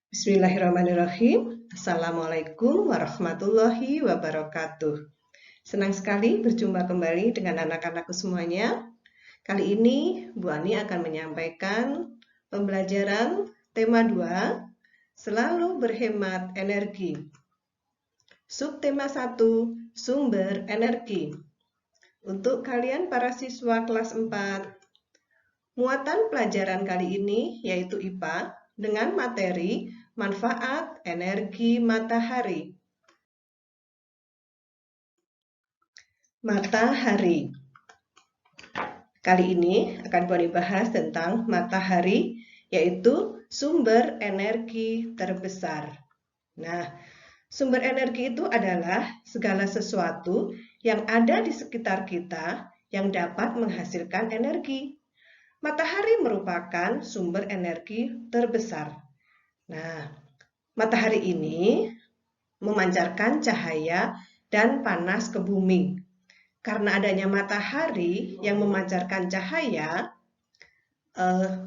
Bismillahirrahmanirrahim. Assalamualaikum warahmatullahi wabarakatuh. Senang sekali berjumpa kembali dengan anak-anakku semuanya. Kali ini Bu Ani akan menyampaikan pembelajaran tema 2, selalu berhemat energi. Subtema 1, sumber energi. Untuk kalian para siswa kelas 4, muatan pelajaran kali ini yaitu IPA dengan materi manfaat energi matahari. Matahari. Kali ini akan kami bahas tentang matahari, yaitu sumber energi terbesar. Nah, sumber energi itu adalah segala sesuatu yang ada di sekitar kita yang dapat menghasilkan energi. Matahari merupakan sumber energi terbesar. Nah, matahari ini memancarkan cahaya dan panas ke bumi. Karena adanya matahari yang memancarkan cahaya,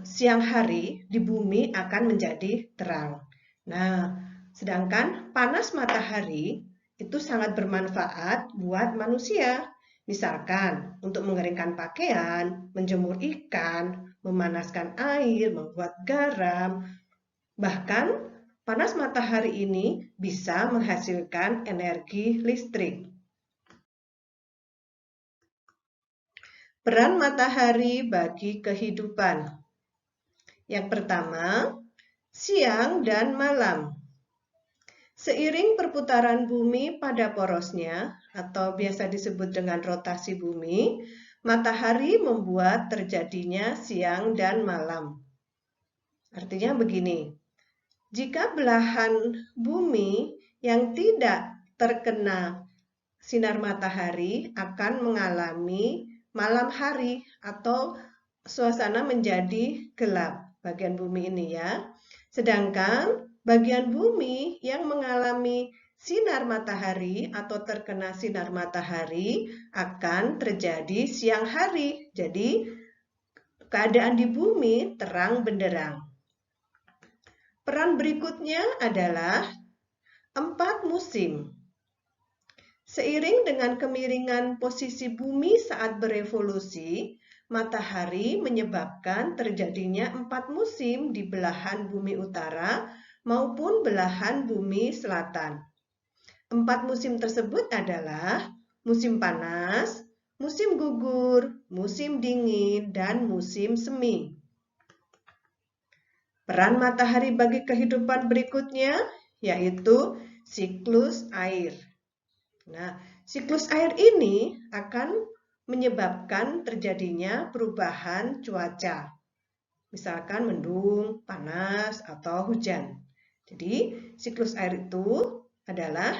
siang hari di bumi akan menjadi terang. Nah, sedangkan panas matahari itu sangat bermanfaat buat manusia. Misalkan untuk mengeringkan pakaian, menjemur ikan, memanaskan air, membuat garam. Bahkan panas matahari ini bisa menghasilkan energi listrik. Peran matahari bagi kehidupan. Yang pertama, siang dan malam. Seiring perputaran bumi pada porosnya, atau biasa disebut dengan rotasi bumi, matahari membuat terjadinya siang dan malam. Artinya begini, jika belahan bumi yang tidak terkena sinar matahari akan mengalami malam hari atau suasana menjadi gelap bagian bumi ini ya. Sedangkan bagian bumi yang mengalami sinar matahari atau terkena sinar matahari akan terjadi siang hari. Jadi keadaan di bumi terang benderang. Peran berikutnya adalah 4 musim. Seiring dengan kemiringan posisi bumi saat berevolusi, matahari menyebabkan terjadinya 4 musim di belahan bumi utara maupun belahan bumi selatan. 4 musim tersebut adalah musim panas, musim gugur, musim dingin, dan musim semi. Peran matahari bagi kehidupan berikutnya yaitu siklus air. Nah, siklus air ini akan menyebabkan terjadinya perubahan cuaca. Misalkan mendung, panas, atau hujan. Jadi, siklus air itu adalah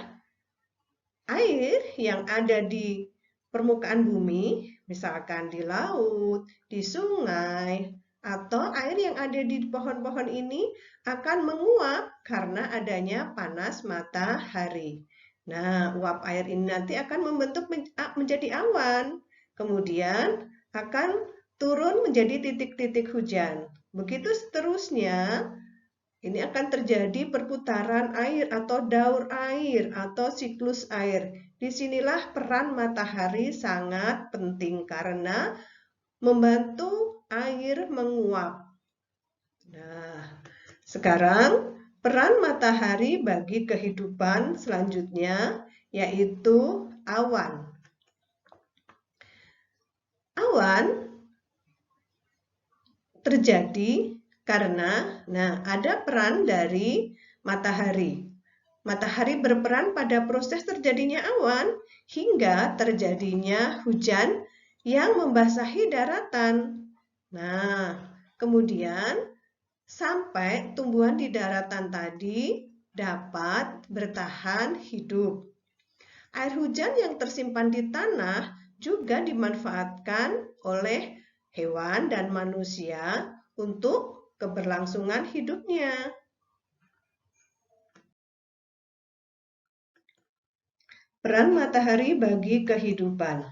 air yang ada di permukaan bumi, misalkan di laut, di sungai, atau air yang ada di pohon-pohon ini akan menguap karena adanya panas matahari. Nah, uap air ini nanti akan membentuk menjadi awan. Kemudian akan turun menjadi titik-titik hujan. Begitu seterusnya, ini akan terjadi perputaran air atau daur air atau siklus air. Disinilah peran matahari sangat penting karena membantu air menguap. Nah, sekarang peran matahari bagi kehidupan selanjutnya yaitu awan. Awan terjadi karena ada peran dari matahari. Matahari berperan pada proses terjadinya awan hingga terjadinya hujan yang membasahi daratan. Nah, kemudian sampai tumbuhan di daratan tadi dapat bertahan hidup. Air hujan yang tersimpan di tanah juga dimanfaatkan oleh hewan dan manusia untuk keberlangsungan hidupnya. Peran matahari bagi kehidupan.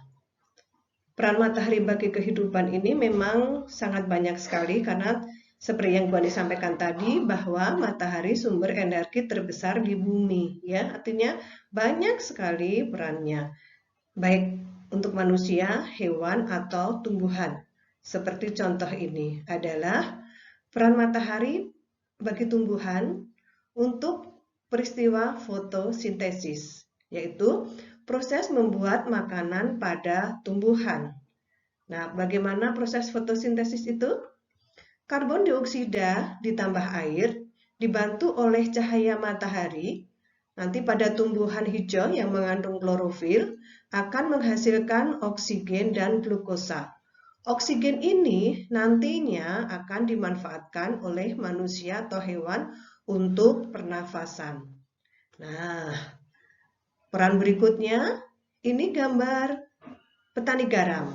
Peran matahari bagi kehidupan ini memang sangat banyak sekali karena Seperti yang Bu Ani sampaikan tadi, bahwa matahari sumber energi terbesar di bumi, ya, artinya banyak sekali perannya, baik untuk manusia, hewan, atau tumbuhan. Seperti contoh ini adalah peran matahari bagi tumbuhan untuk peristiwa fotosintesis, yaitu proses membuat makanan pada tumbuhan. Nah, bagaimana proses fotosintesis itu? Karbon dioksida ditambah air dibantu oleh cahaya matahari. Nanti pada tumbuhan hijau yang mengandung klorofil akan menghasilkan oksigen dan glukosa. Oksigen ini nantinya akan dimanfaatkan oleh manusia atau hewan untuk pernafasan. Nah, peran berikutnya ini gambar petani garam.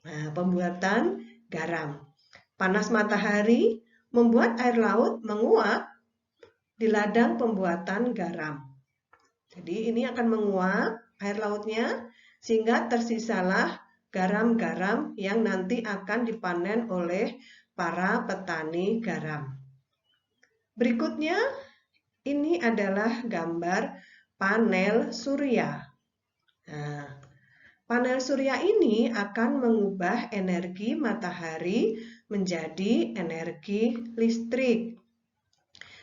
Nah, pembuatan garam. Panas matahari membuat air laut menguap di ladang pembuatan garam. Jadi ini akan menguap air lautnya sehingga tersisalah garam-garam yang nanti akan dipanen oleh para petani garam. Berikutnya ini adalah gambar panel surya. Nah, panel surya ini akan mengubah energi matahari menjadi energi listrik.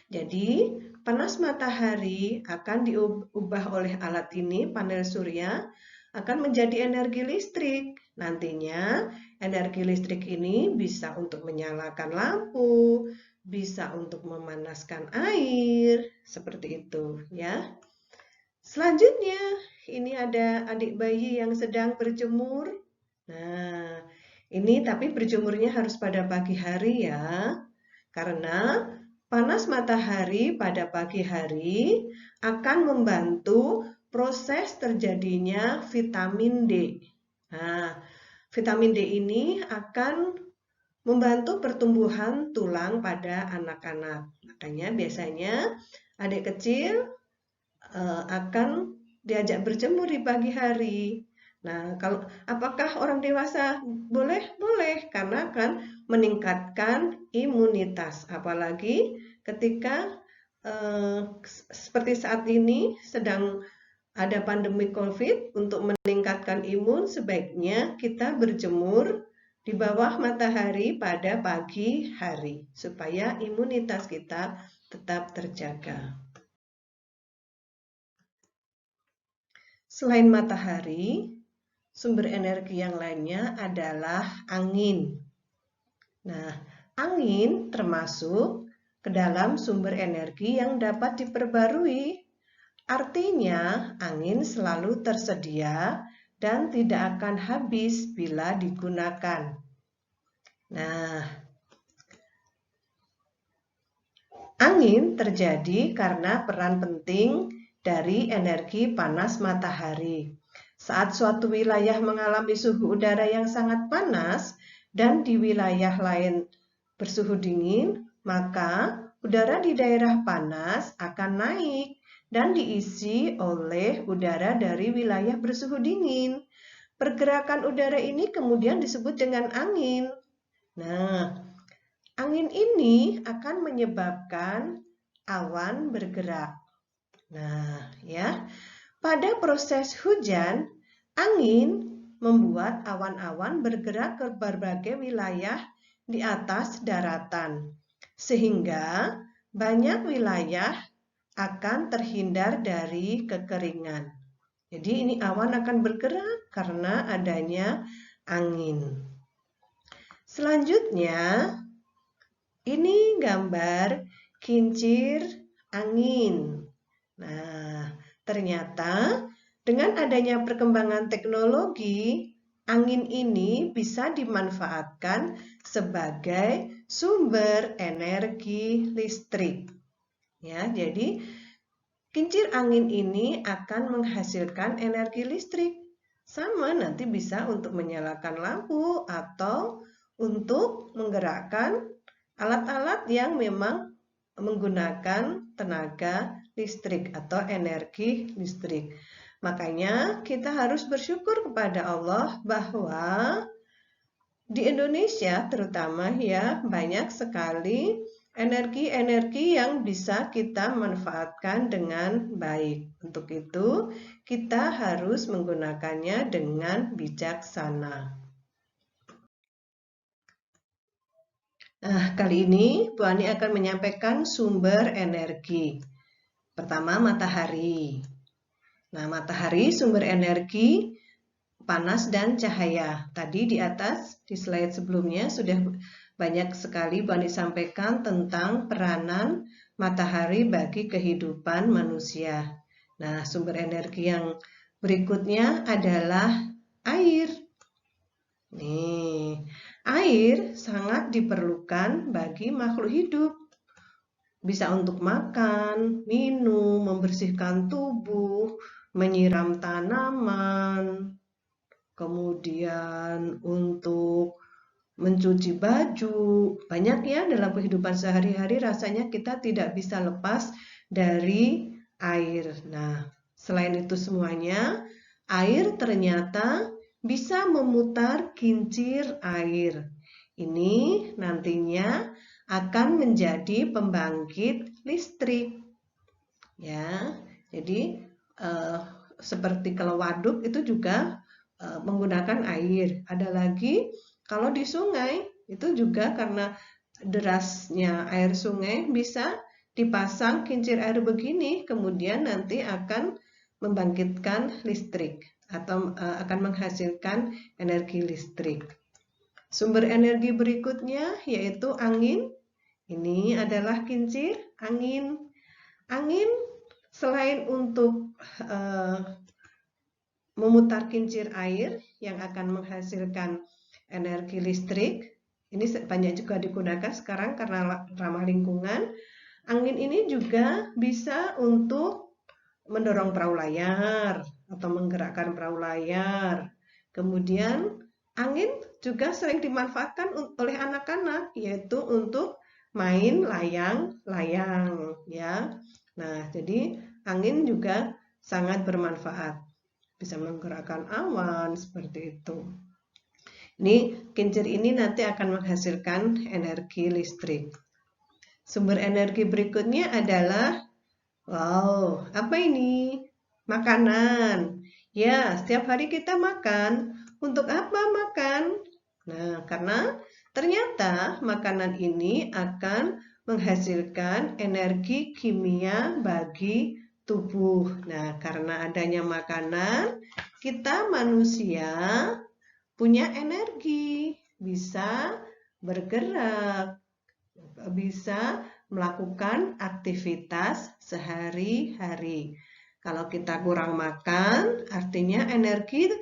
Jadi, panas matahari akan diubah oleh alat ini, panel surya, akan menjadi energi listrik. Nantinya, energi listrik ini bisa untuk menyalakan lampu, bisa untuk memanaskan air, seperti itu, ya. Selanjutnya, ini ada adik bayi yang sedang berjemur. Nah, ini tapi berjemurnya harus pada pagi hari ya, karena panas matahari pada pagi hari akan membantu proses terjadinya vitamin D. Nah, vitamin D ini akan membantu pertumbuhan tulang pada anak-anak. Makanya biasanya adik kecil akan diajak berjemur di pagi hari. Nah, kalau apakah orang dewasa boleh? Boleh, karena akan meningkatkan imunitas. Apalagi ketika seperti saat ini sedang ada pandemi COVID, untuk meningkatkan imun sebaiknya kita berjemur di bawah matahari pada pagi hari supaya imunitas kita tetap terjaga. Selain matahari, sumber energi yang lainnya adalah angin. Nah, angin termasuk ke dalam sumber energi yang dapat diperbarui. Artinya, angin selalu tersedia dan tidak akan habis bila digunakan. Nah, angin terjadi karena peran penting dari energi panas matahari. Saat suatu wilayah mengalami suhu udara yang sangat panas dan di wilayah lain bersuhu dingin, maka udara di daerah panas akan naik dan diisi oleh udara dari wilayah bersuhu dingin. Pergerakan udara ini kemudian disebut dengan angin. Nah, angin ini akan menyebabkan awan bergerak. Nah, ya, pada proses hujan, angin membuat awan-awan bergerak ke berbagai wilayah di atas daratan, sehingga banyak wilayah akan terhindar dari kekeringan. Jadi ini awan akan bergerak karena adanya angin. Selanjutnya, ini gambar kincir angin. Nah, ternyata dengan adanya perkembangan teknologi, angin ini bisa dimanfaatkan sebagai sumber energi listrik. Ya, jadi kincir angin ini akan menghasilkan energi listrik. Sama nanti bisa untuk menyalakan lampu atau untuk menggerakkan alat-alat yang memang menggunakan tenaga listrik atau energi listrik. Makanya kita harus bersyukur kepada Allah bahwa Di Indonesia terutama ya, banyak sekali energi-energi yang bisa kita manfaatkan dengan baik. Untuk itu, kita harus menggunakannya dengan bijaksana. Nah, kali ini Bu Ani akan menyampaikan sumber energi. Pertama, matahari. Nah, matahari sumber energi panas dan cahaya. Tadi di atas, di slide sebelumnya sudah banyak sekali Bu Ani sampaikan tentang peranan matahari bagi kehidupan manusia. Nah, sumber energi yang berikutnya adalah air. Nih, air sangat diperlukan bagi makhluk hidup. Bisa untuk makan, minum, membersihkan tubuh, menyiram tanaman, kemudian untuk mencuci baju. Banyak ya dalam kehidupan sehari-hari rasanya kita tidak bisa lepas dari air. Nah, selain itu semuanya, air ternyata bisa memutar kincir air. Ini nantinya akan menjadi pembangkit listrik. Ya, jadi seperti kalau waduk itu juga menggunakan air. Ada lagi kalau di sungai itu juga karena derasnya air sungai bisa dipasang kincir air begini, kemudian nanti akan membangkitkan listrik atau akan menghasilkan energi listrik. Sumber energi berikutnya yaitu angin. Ini adalah kincir angin. Angin selain untuk memutar kincir air yang akan menghasilkan energi listrik, ini banyak juga digunakan sekarang karena ramah lingkungan. Angin ini juga bisa untuk mendorong perahu layar atau menggerakkan perahu layar. Kemudian angin juga sering dimanfaatkan oleh anak-anak, yaitu untuk main layang-layang ya. Nah, jadi angin juga sangat bermanfaat. Bisa menggerakkan awan seperti itu. Ini kincir ini nanti akan menghasilkan energi listrik. Sumber energi berikutnya adalah wow, apa ini? Makanan. Ya, setiap hari kita makan. Untuk apa makan? Nah, karena ternyata makanan ini akan menghasilkan energi kimia bagi tubuh. Nah, karena adanya makanan, kita manusia punya energi, bisa bergerak, bisa melakukan aktivitas sehari-hari. Kalau kita kurang makan, artinya energi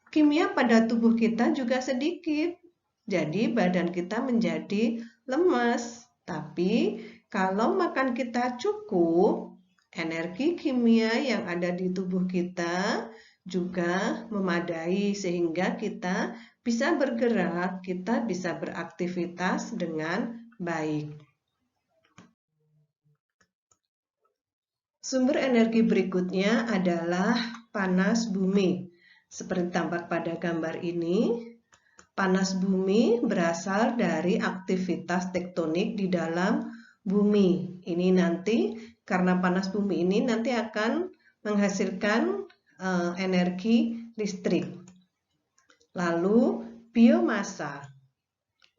kimia pada tubuh kita juga sedikit. Jadi badan kita menjadi lemas. Tapi kalau makan kita cukup, energi kimia yang ada di tubuh kita juga memadai sehingga kita bisa bergerak, kita bisa beraktivitas dengan baik. Sumber energi berikutnya adalah panas bumi. Seperti tampak pada gambar ini, panas bumi berasal dari aktivitas tektonik di dalam bumi. Ini nanti karena panas bumi ini nanti akan menghasilkan energi listrik. Lalu biomasa.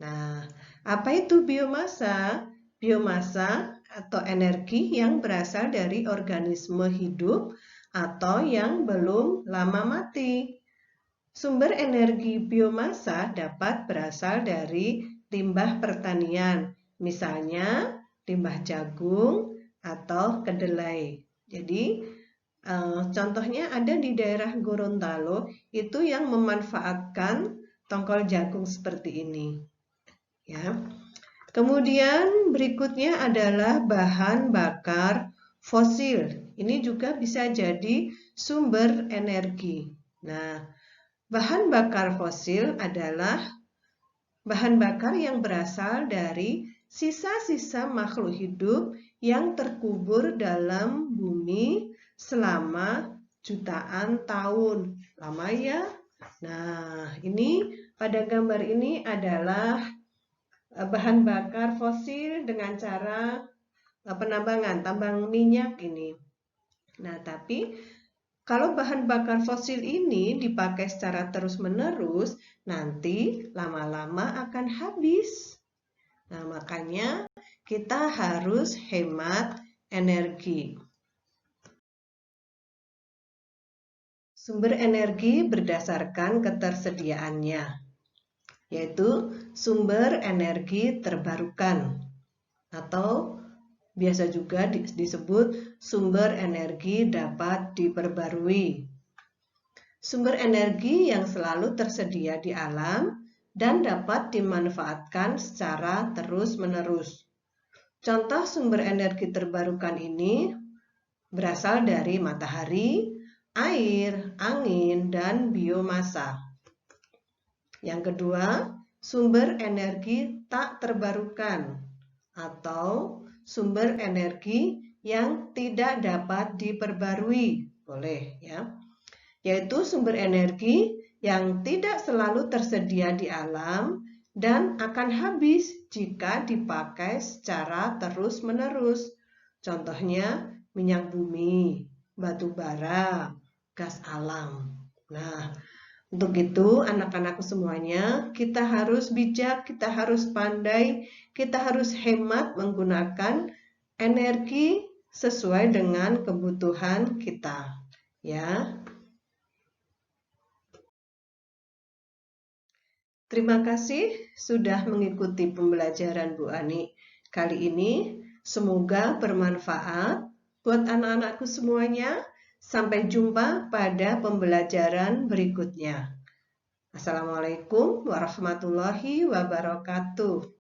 Nah, apa itu biomasa? Biomasa atau energi yang berasal dari organisme hidup atau yang belum lama mati. Sumber energi biomasa dapat berasal dari limbah pertanian, misalnya limbah jagung atau kedelai. Jadi, contohnya ada di daerah Gorontalo itu yang memanfaatkan tongkol jagung seperti ini. Ya. Kemudian berikutnya adalah bahan bakar fosil. Ini juga bisa jadi sumber energi. Nah, bahan bakar fosil adalah bahan bakar yang berasal dari sisa-sisa makhluk hidup yang terkubur dalam bumi selama jutaan tahun. Lama ya? Nah, ini pada gambar ini adalah bahan bakar fosil dengan cara penambangan, tambang minyak ini. Nah, tapi kalau bahan bakar fosil ini dipakai secara terus-menerus, nanti lama-lama akan habis. Nah, makanya kita harus hemat energi. Sumber energi berdasarkan ketersediaannya, yaitu sumber energi terbarukan atau biasa juga disebut sumber energi dapat diperbarui. Sumber energi yang selalu tersedia di alam dan dapat dimanfaatkan secara terus-menerus. Contoh sumber energi terbarukan ini berasal dari matahari, air, angin, dan biomasa. Yang kedua, sumber energi tak terbarukan atau sumber energi yang tidak dapat diperbarui, boleh ya, yaitu sumber energi yang tidak selalu tersedia di alam dan akan habis jika dipakai secara terus-menerus. Contohnya minyak bumi, batu bara, gas alam. Nah, untuk itu anak-anakku semuanya, kita harus bijak, kita harus pandai, kita harus hemat menggunakan energi sesuai dengan kebutuhan kita. Ya. Terima kasih sudah mengikuti pembelajaran Bu Ani kali ini. Semoga bermanfaat buat anak-anakku semuanya. Sampai jumpa pada pembelajaran berikutnya. Assalamualaikum warahmatullahi wabarakatuh.